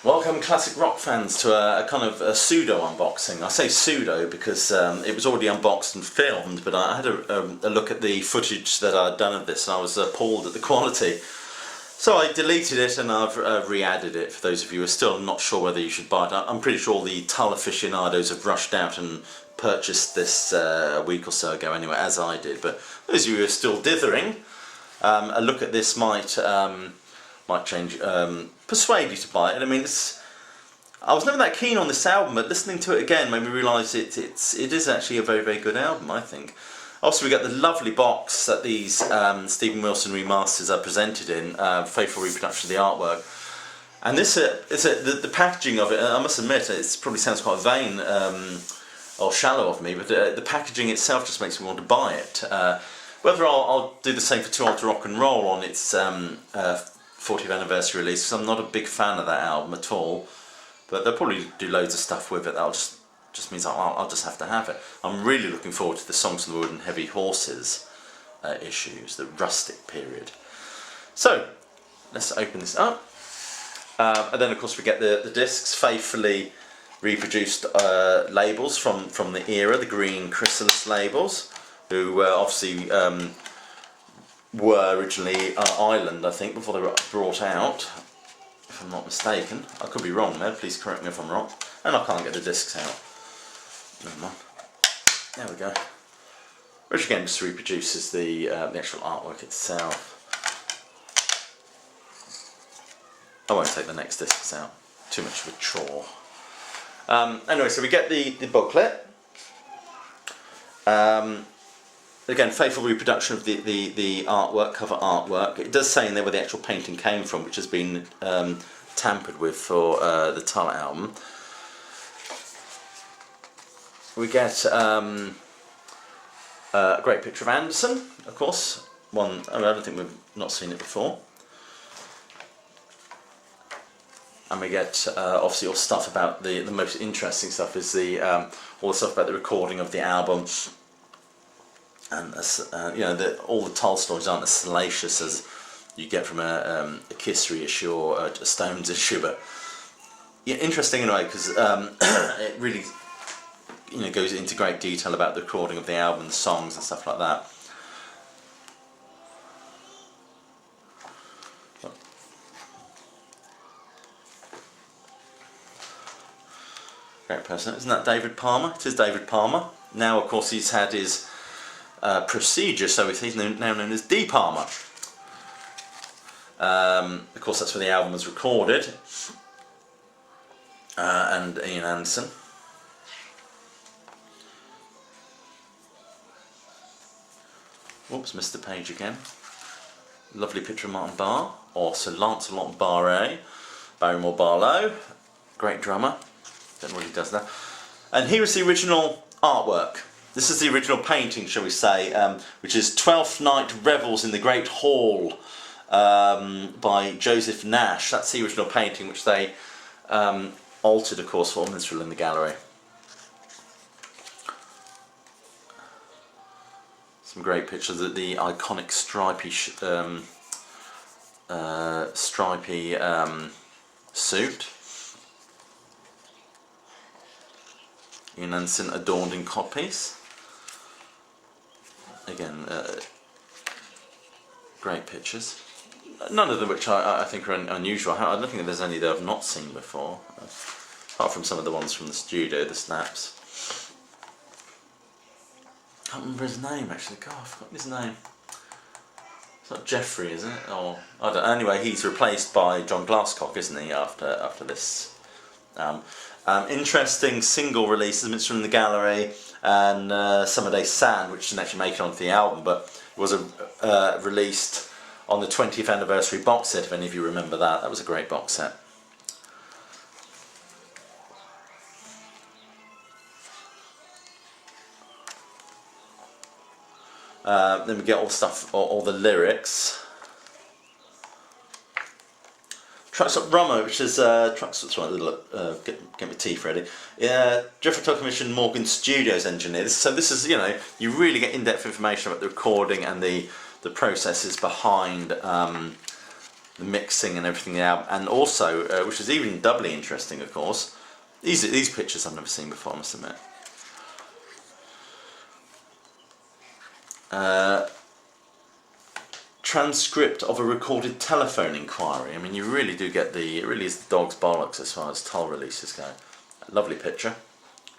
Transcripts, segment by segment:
Welcome classic rock fans to a kind of a pseudo unboxing. I say pseudo because it was already unboxed and filmed, but I had a look at the footage that I'd done of this and I was appalled at the quality. So I deleted it and I've re-added it for those of you who are still not sure whether you should buy it. I'm pretty sure the Tull aficionados have rushed out and purchased this a week or so ago anyway, as I did. But those of you who are still dithering, a look at this might change, persuade you to buy it. I mean, I was never that keen on this album, but listening to it again made me realise it is actually a very, very good album, I think. Also, we got the lovely box that these Stephen Wilson remasters are presented in, faithful reproduction of the artwork. And this, the packaging of it, I must admit, it probably sounds quite vain or shallow of me, but the packaging itself just makes me want to buy it. Whether I'll do the same for Too Old to Rock and Roll on its 40th anniversary release, because I'm not a big fan of that album at all, but they'll probably do loads of stuff with it that'll just means I'll just have to have it. I'm really looking forward to the Songs of the Wood and Heavy Horses issues, the rustic period. So let's open this up, and then of course we get the discs, faithfully reproduced labels from the era, the green chrysalis labels, who obviously were originally Ireland, I think, before they were brought out, if I'm not mistaken. I could be wrong there, please correct me if I'm wrong. And I can't get the discs out. Never mind. There we go. Which again just reproduces the actual artwork itself. I won't take the next discs out. Too much of a chore. Anyway, so we get the booklet. Again, faithful reproduction of the artwork, cover artwork. It does say in there where the actual painting came from, which has been tampered with for the Tull album. We get a great picture of Anderson, of course. I don't think we've not seen it before. And we get obviously all stuff about the most interesting stuff is all the stuff about the recording of the album. And you know, all the Tull stories aren't as salacious as you get from a Kiss reissue or a Stones issue, but yeah, interesting in a way because it really goes into great detail about the recording of the album, the songs and stuff like that. Great person, isn't that David Palmer? It is David Palmer. Now, of course, he's had his procedure, so he's now known as D. Palmer. Of course, that's where the album was recorded, and Ian Anderson. Whoops, missed the page again. Lovely picture of Martin Barr, or Sir Lancelot Barre, Barrymore Barlow, great drummer. Don't know what he does there. And here is the original artwork. This is the original painting, shall we say, which is 12th Night Revels in the Great Hall by Joseph Nash. That's the original painting, which they altered, of course, for Minstrel in the Gallery. Some great pictures of the iconic stripy suit. Ian Anderson adorned in copies. Again, great pictures. None of them which I think are unusual. I don't think there's any that I've not seen before, apart from some of the ones from the studio, the snaps. I can't remember his name actually. God, I've forgotten his name. It's not Jeffrey, is it? Or I don't. Anyway, he's replaced by John Glasscock, isn't he? After this. Interesting single releases, Minstrel in the Gallery and Summer Day Sand, which didn't actually make it onto the album, but it was released on the 20th anniversary box set, if any of you remember that. That was a great box set. Then we get all the stuff, all the lyrics. Trucks Up Rummer, which is get my teeth ready. Jethro Tull commissioned Morgan Studios engineer. So this is, you really get in-depth information about the recording and the processes behind the mixing and everything out, and also, which is even doubly interesting, of course, these pictures I've never seen before, I must admit. Transcript of a recorded telephone inquiry. I mean, you really do get it really is the dog's bollocks as far as Tull releases go. Lovely picture.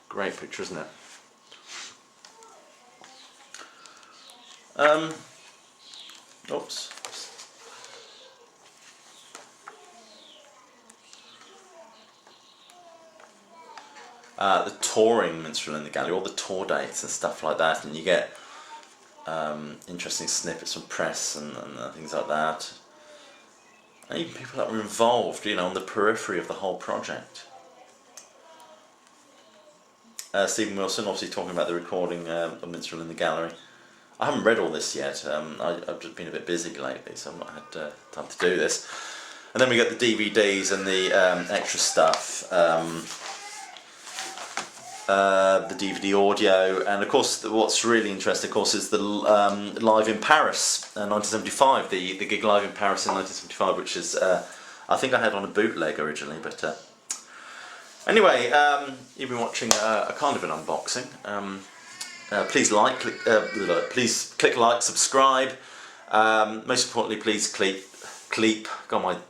Great picture, isn't it? Oops. The touring minstrel in the gallery, all the tour dates and stuff like that, and you get interesting snippets from press and things like that. And even people that were involved, you know, on the periphery of the whole project. Stephen Wilson, obviously talking about the recording of Minstrel in the Gallery. I haven't read all this yet. I've just been a bit busy lately, so I've not had time to do this. And then we got the DVDs and the extra stuff. The DVD audio, and of course what's really interesting, of course, is the live in Paris, 1975, the gig live in Paris in 1975, which is, I think I had on a bootleg originally, but anyway, you've been watching a kind of an unboxing. Please please click like, subscribe. Most importantly, please God, I'm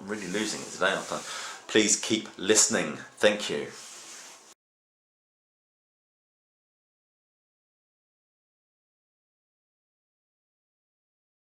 really losing it today, aren't I? Please keep listening. Thank you.